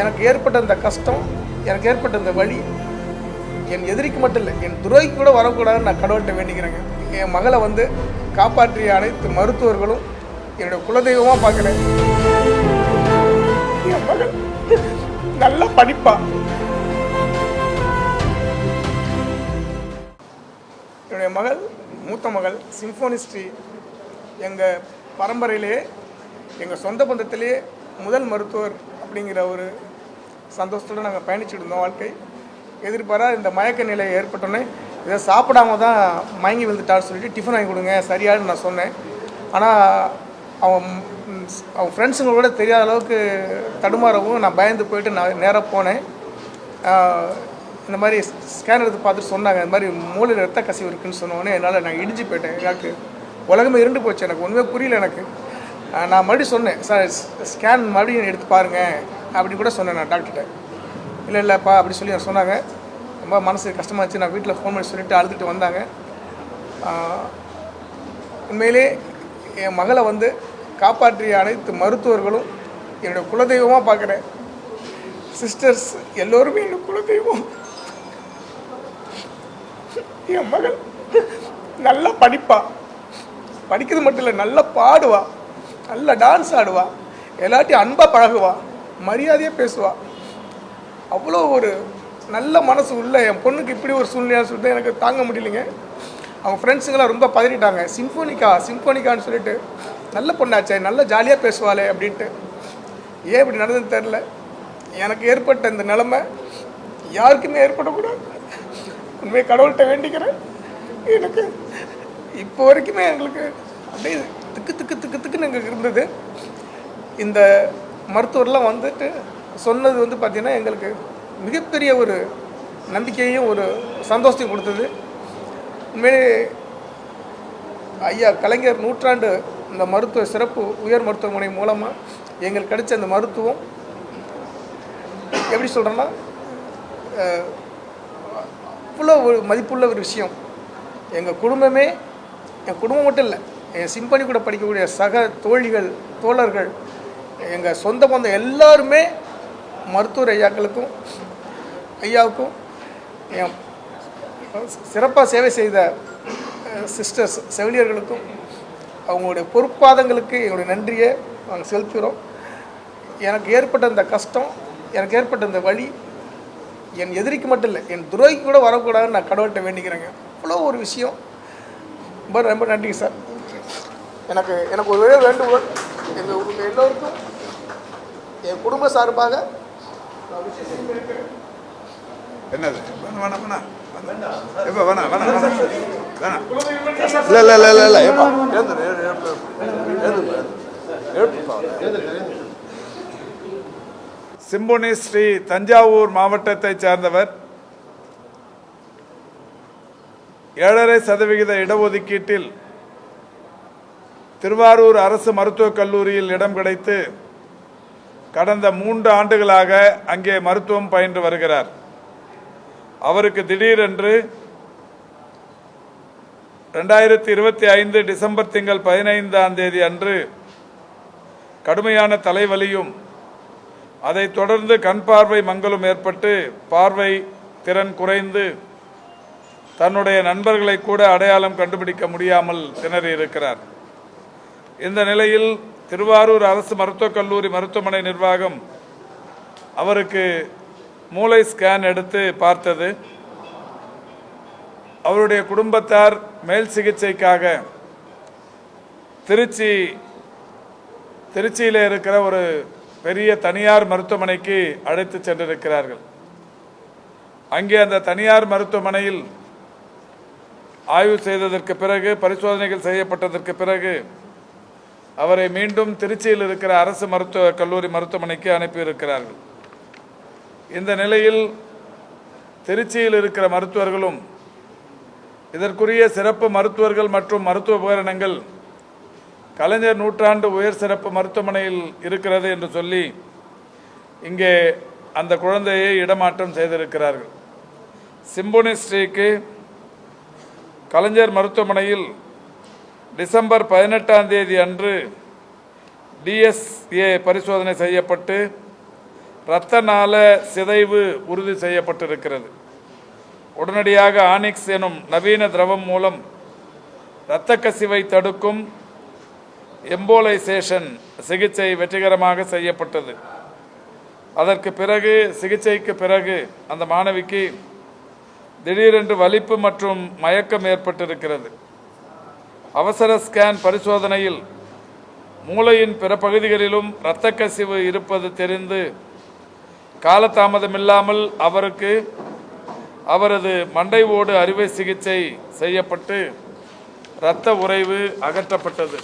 எனக்கு ஏற்பட்ட இந்த கஷ்டம், எனக்கு ஏற்பட்ட இந்த வழி என் எதிரிக்கு மட்டும் இல்லை, என் துறைக்கு கூட வரக்கூடாதுன்னு நான் கடவுள்கிட்ட வேண்டிக்கிறேங்க. என் மகளை வந்து காப்பாற்றிய அனைத்து மருத்துவர்களும் என்னுடைய குலதெய்வமாக பார்க்குறேன். என் மகள் நல்லா படிப்பா. என்னுடைய மகள், மூத்த மகள் சிம்போனிஸ்ட்ரி, எங்கள் பரம்பரையிலே எங்கள் சொந்த பந்தத்திலே முதல் மருத்துவர் அப்படிங்கிற ஒரு சந்தோஷத்தோடு நாங்கள் பயணிச்சுட்டு இருந்தோம். வாழ்க்கை எதிர்பாராக இந்த மயக்க நிலை ஏற்பட்டோன்னே இதை சாப்பிடாம தான் மயங்கி விழுந்துட்டான்னு சொல்லிட்டு டிஃபன் வாங்கி கொடுங்க சரியானு நான் சொன்னேன். ஆனால் அவங்க ஃப்ரெண்ட்ஸுங்களோட தெரியாத அளவுக்கு தடுமாறவும் நான் பயந்து போயிட்டு நான் நேராக போனேன். இந்த மாதிரி ஸ்கேன் எடுத்து பார்த்துட்டு சொன்னாங்க, இந்த மாதிரி மூளையில் ரத்த கசிவு இருக்குதுன்னு சொன்னோடனே என்னால் நான் இடிஞ்சு போயிட்டேன். எனக்கு உலகமே இருண்டு போச்சு, எனக்கு ஒன்றுமே புரியல. எனக்கு நான் மறுபடியும் சொன்னேன், சார் ஸ்கேன் மறுபடியும் எடுத்து பாருங்கள் அப்படின்னு கூட சொன்னேன் நான் டாக்டர்கிட்ட. இல்லைப்பா அப்படி சொல்லி சொன்னாங்க. ரொம்ப மனசு கஷ்டமாக இருந்துச்சு. நான் வீட்டில் ஃபோன் பண்ணி சொல்லிவிட்டு அழுதுட்டு வந்தாங்க. உண்மையிலே என் மகளை வந்து காப்பாற்றிய அனைத்து மருத்துவர்களும் என்னுடைய குலதெய்வமாக பார்க்குறேன். சிஸ்டர்ஸ் எல்லோருமே என்னோட குலதெய்வம். என் மகள் நல்லா படிப்பா, படிக்கிறது மட்டும் இல்லை, நல்லா பாடுவா, நல்லா டான்ஸ் ஆடுவா, எல்லாத்தையும் அன்பாக பழகுவா, மரியாதையாக பேசுவா. அவ்வளோ ஒரு நல்ல மனசு உள்ள என் பொண்ணுக்கு இப்படி ஒரு சூழ்நிலையான்னு சொல்லிட்டு எனக்கு தாங்க முடியலைங்க. அவங்க ஃப்ரெண்ட்ஸுங்களாம் ரொம்ப பதறிட்டாங்க. சிம்போனிக்கான்னு சொல்லிட்டு நல்ல பொண்ணாச்சே, நல்லா ஜாலியாக பேசுவாளே அப்படின்ட்டு. ஏன் இப்படி நடந்ததுன்னு தெரில. எனக்கு ஏற்பட்ட இந்த நிலைமை யாருக்குமே ஏற்படக்கூடாது. உண்மையை கடவுள்கிட்ட வேண்டிக்கிறேன். எனக்கு இப்போ வரைக்குமே எங்களுக்கு அப்படியே திக்குன்னு எங்களுக்கு இருந்தது. இந்த மருத்துவர்லாம் வந்துட்டு சொன்னது வந்து பார்த்திங்கன்னா எங்களுக்கு மிகப்பெரிய ஒரு நம்பிக்கையும் ஒரு சந்தோஷத்தையும் கொடுத்தது. உண்மையிலே ஐயா கலைஞர் நூற்றாண்டு இந்த மருத்துவ சிறப்பு உயர் மருத்துவமனை மூலமாக எங்களுக்கு கிடைச்ச அந்த மருத்துவம் எப்படி சொல்கிறேன்னா அவ்வளோ ஒரு மதிப்புள்ள ஒரு விஷயம். எங்கள் குடும்பமே, என் குடும்பம் மட்டும் இல்லை, என் சிம்பனி கூட படிக்கக்கூடிய சக தோழிகள், தோழர்கள், எங்கள் சொந்த பந்தம் எல்லாருமே மருத்துவர் ஐயாவுக்கும் என் சிறப்பாக சேவை செய்த சிஸ்டர்ஸ் செவிலியர்களுக்கும் அவங்களுடைய பொறுப்பாதங்களுக்கு எங்களுடைய நன்றியை நாங்கள் செலுத்துகிறோம். எனக்கு ஏற்பட்ட இந்த கஷ்டம், எனக்கு ஏற்பட்ட இந்த வழி என் எதிரிக்கு மட்டும் இல்லை, என் துறைக்கு கூட வரக்கூடாதுன்னு நான் கடவுள்கிட்ட வேண்டிக்கிறேங்க. அவ்வளோ ஒரு விஷயம். ரொம்ப ரொம்ப நன்றிங்க சார். எனக்கு ஒரு வேண்டுகோள், உங்கள் எல்லோருக்கும் என் குடும்ப சார்பாக என்னது சிம்போனிஸ்ட்ரி தஞ்சாவூர் மாவட்டத்தைச் சேர்ந்தவர். 7.5% இடஒதுக்கீட்டில் திருவாரூர் அரசு மருத்துவக் கல்லூரியில் இடம் கிடைத்து கடந்த 3 ஆண்டுகளாக அங்கே மருத்துவம் பயின்று வருகிறார். அவருக்கு திடீரென்று 2025 டிசம்பர் திங்கள் 15ஆம் தேதி அன்று கடுமையான தலைவலியும் அதைத் தொடர்ந்து கண் பார்வை மங்கலும் ஏற்பட்டு பார்வை திறன் குறைந்து தன்னுடைய நண்பர்களை கூட அடையாளம் கண்டுபிடிக்க முடியாமல் திணறி இருக்கிறார். இந்த நிலையில் திருவாரூர் அரசு மருத்துவக் கல்லூரி மருத்துவமனை நிர்வாகம் அவருக்கு மூளை ஸ்கேன் எடுத்து பார்த்தது. அவருடைய குடும்பத்தார் மேல் சிகிச்சைக்காக திருச்சியில் இருக்கிற ஒரு பெரிய தனியார் மருத்துவமனைக்கு அழைத்து சென்றிருக்கிறார்கள். அங்கே அந்த தனியார் மருத்துவமனையில் ஆய்வு செய்ததற்கு பிறகு, பரிசோதனைகள் செய்யப்பட்டதற்கு பிறகு அவரை மீண்டும் திருச்சியில் இருக்கிற அரசு மருத்துவக் கல்லூரி மருத்துவமனைக்கு அனுப்பியிருக்கிறார்கள். இந்த நிலையில் திருச்சியில் இருக்கிற மருத்துவர்களும் இதற்குரிய சிறப்பு மருத்துவர்கள் மற்றும் மருத்துவ உபகரணங்கள் கலைஞர் நூற்றாண்டு உயர் சிறப்பு மருத்துவமனையில் இருக்கிறது என்று சொல்லி இங்கே அந்த குழந்தையை இடமாற்றம் செய்திருக்கிறார்கள். சிம்போனிஸ்ட்ரிக்கு கலைஞர் மருத்துவமனையில் டிசம்பர் 18ஆம் தேதி அன்று டிஎஸ்ஏ பரிசோதனை செய்யப்பட்டு இரத்த நாள சிதைவு உறுதி செய்யப்பட்டிருக்கிறது. உடனடியாக ஆனிக்ஸ் எனும் நவீன திரவம் மூலம் இரத்த கசிவை தடுக்கும் எம்போலைசேஷன் சிகிச்சை வெற்றிகரமாக செய்யப்பட்டது. அதற்கு பிறகு சிகிச்சைக்கு பிறகு அந்த மாணவிக்கு திடீரென்று வலிப்பு மற்றும் மயக்கம் ஏற்பட்டிருக்கிறது. அவசர ஸ்கேன் பரிசோதனையில் மூளையின் பிற பகுதிகளிலும் இரத்த கசிவு இருப்பது தெரிந்து காலதாமதமில்லாமல் அவருக்கு அவரது மண்டை ஓடு அறுவை சிகிச்சை செய்யப்பட்டு இரத்த உறைவு அகற்றப்பட்டது.